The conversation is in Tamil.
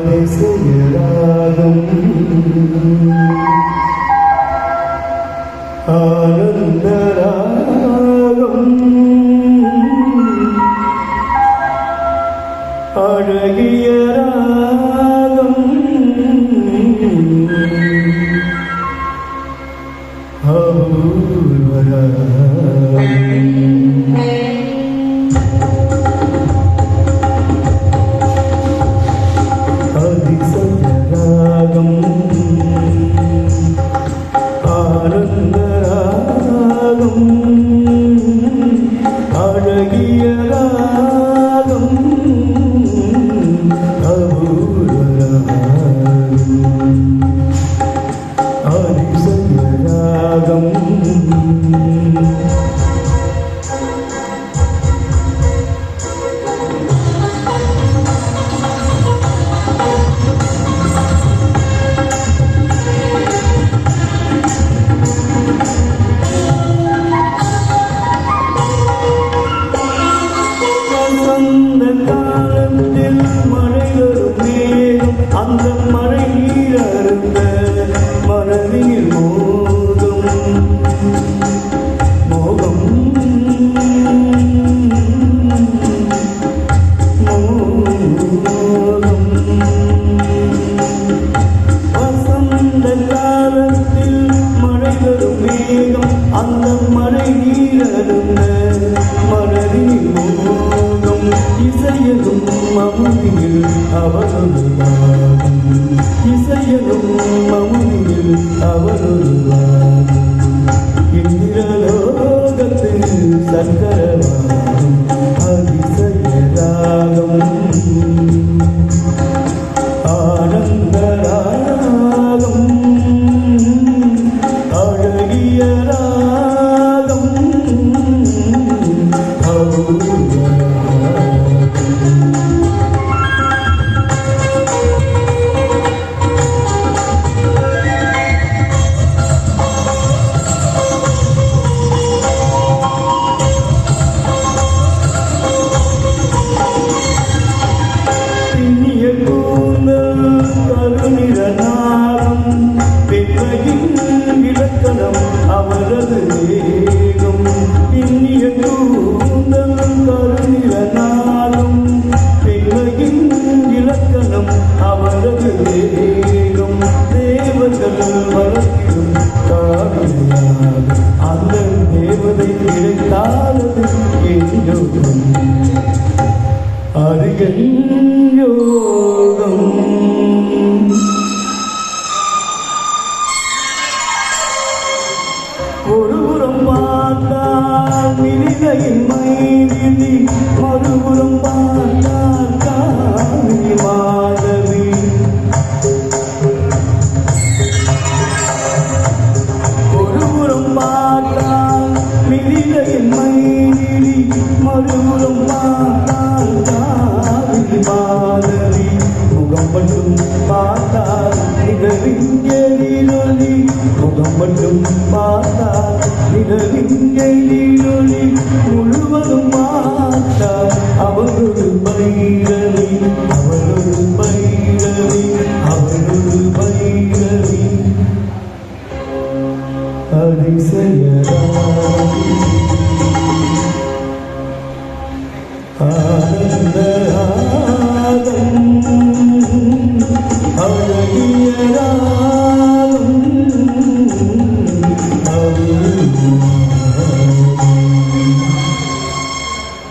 அதிசயராகம் ஆனந்தராகம் அழகிய ராகம் அதிசயராகம் ஆனந்தராகம் அழகிய ராகம் அதிசயராகம் அந்த மழை நீரருந்த மனதில் மோகம் வசந்த காலத்தில் மழை வரும் மேகம் அந்த மழை நீரருந்த மனதில் மோகம் இசையதும் அமுதியில் அவருள்ளாகும் இசையதும் அமுதியில் அவருள்ளாகும் இந்திரலோகத்தில் சங்கரவாகும் அதிசயராகம் ஆனந்தராகம் அழகிய ராகம் அவரது வேகம் இன்னிய கூந்தல் கருநில நாளும் பெண்மையின் இலக்கணம் அவரது வேகம் தேவர்கள் வளர்த்திடும் காவியாக அந்த தேவதை கிடைத்தாரது யோகம் அது யோகம் ஒருபுறம் பார்த்தால் மிருகையின் மைதிலி மறுபுறம் பார்த்தால் காவிரி மாதவி ஒருபுறம் பார்த்தால் மிருகையின் மைதிலி மறுபுறம் பார்த்தால் காவிரி மாதவி முகம் மட்டும் பார்த்தால் நிகழின் எழிலொளி முகம் மட்டும் பார்த்தால் நிகழின் எழிலொளி முழுவதும் பார்த்தால் அவரொரு பைரவி அவரொரு பைரவி அவரொரு பைரவி அதிசயராகம் ஆனந்தராகம் அழகிய ராகம்